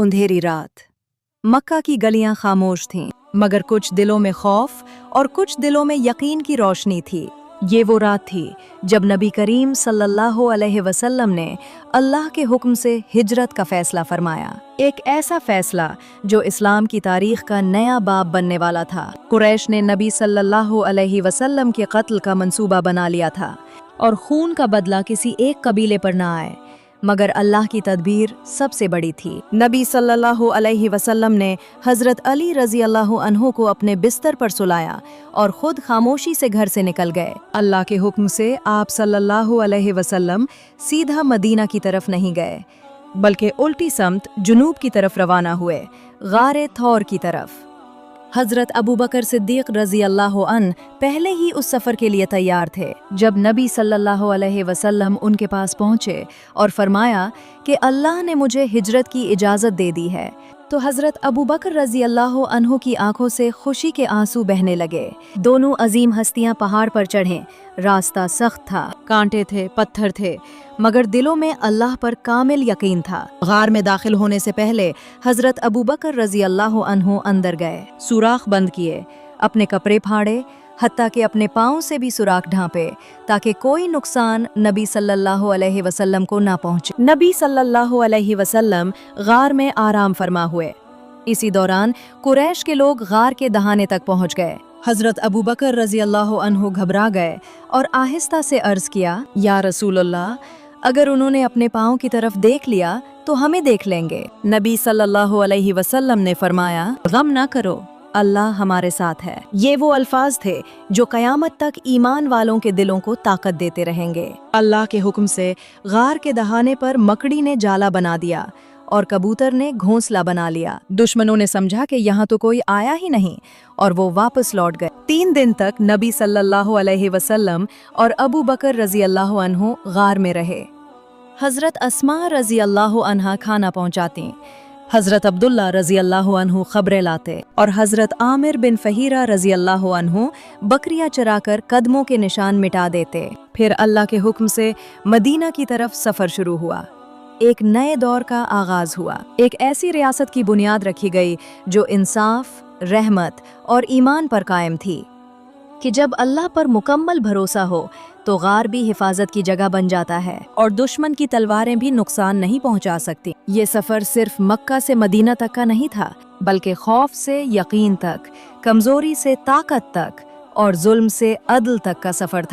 अंधेरी रात। मक्का की गलियां खामोश थीं, मगर कुछ दिलों में खौफ और कुछ दिलों में यकीन की रोशनी थी। ये वो रात थी जब नबी करीम सल्लल्लाहु अलैहि वसल्लम ने अल्लाह के हुक्म से हिजरत का फैसला फरमाया। एक ऐसा फैसला जो इस्लाम की तारीख का नया बाब बनने वाला था। कुरैश ने नबी सल्लल्लाहु अलैहि वसल्लम के कत्ल का मंसूबा बना लिया था और खून का बदला किसी एक कबीले पर ना आए, मगर अल्लाह की तदबीर सबसे बड़ी थी। नबी सल्लल्लाहु अलैहि वसल्लम ने हज़रत अली रज़ी अल्लाहु अन्हु को अपने बिस्तर पर सुलाया और खुद खामोशी से घर से निकल गए। अल्लाह के हुक्म से आप सल्लल्लाहु अलैहि वसल्लम सीधा मदीना की तरफ नहीं गए, बल्कि उल्टी समत जुनूब की तरफ रवाना हुए, गारे थौर की तरफ। हज़रत अबू बकर सिद्दीक़ रज़ी अल्लाहु अन्हु पहले ही उस सफ़र के लिए तैयार थे। जब नबी सल्लल्लाहु अलैहि वसल्लम उनके पास पहुँचे और फरमाया कि अल्लाह ने मुझे हिजरत की इजाज़त दे दी है, तो हज़रत अबू बकर रज़ी अल्लाहु अन्हु की आंखों से खुशी के आंसू बहने लगे। दोनों अजीम हस्तियां पहाड़ पर चढ़ें। रास्ता सख्त था, कांटे थे, पत्थर थे, मगर दिलों में अल्लाह पर कामिल यकीन था। गार में दाखिल होने से पहले हज़रत अबू बकर रज़ी अल्लाहु अन्हु अंदर गए, सुराख बंद किए, अपने कपड़े फाड़े, हत्ता कि अपने पाँव से भी सुराख ढांपे, ताकि कोई नुकसान नबी सल्लल्लाहु अलैहि वसल्लम को ना पहुंचे। नबी सल्लल्लाहु अलैहि वसल्लम गार में आराम फरमा हुए। इसी दौरान कुरैश के लोग गार के दहाने तक पहुंच गए। हज़रत अबू बकर रज़ी अल्लाहु अन्हु घबरा गए और आहिस्ता से अर्ज किया, या रसूलल्लाह, अगर उन्होंने अपने पाँव की तरफ देख लिया तो हमें देख लेंगे। नबी सल्लल्लाहु अलैहि वसल्लम ने फरमाया, गम ना करो, अल्लाह हमारे साथ है। ये वो अल्फाज थे जो कयामत तक ईमान वालों के दिलों को ताकत देते रहेंगे। अल्लाह के हुक्म से गार के दहाने पर मकड़ी ने जाला बना दिया और कबूतर ने घोंसला बना लिया। दुश्मनों ने समझा कि यहाँ तो कोई आया ही नहीं और वो वापस लौट गए। 3 दिन तक नबी सल्लल्लाहु अलैहि वसल्लम और अबू बकर रज़ी अल्लाहु अन्हु गार में रहे। हज़रत अस्मा रज़ी अल्लाहु अन्हा खाना पहुँचाती, हज़रत अब्दुल्ला रज़ी अल्लाहु अन्हु खबरें लाते और हज़रत आमिर बिन फहीरा रज़ी अल्लाहु अन्हु बकरियां चराकर कदमों के निशान मिटा देते। फिर अल्लाह के हुक्म से मदीना की तरफ सफ़र शुरू हुआ। एक नए दौर का आगाज़ हुआ। एक ऐसी रियासत की बुनियाद रखी गई जो इंसाफ, रहमत और ईमान पर कायम थी कि जब अल्लाह पर मुकम्मल भरोसा हो तो गार भी हिफाजत की जगह बन जाता है और दुश्मन की तलवारें भी नुकसान नहीं पहुंचा सकती। ये सफ़र सिर्फ मक्का से मदीना तक का नहीं था, बल्कि खौफ से यकीन तक, कमज़ोरी से ताकत तक और जुल्म से अदल तक का सफ़र था।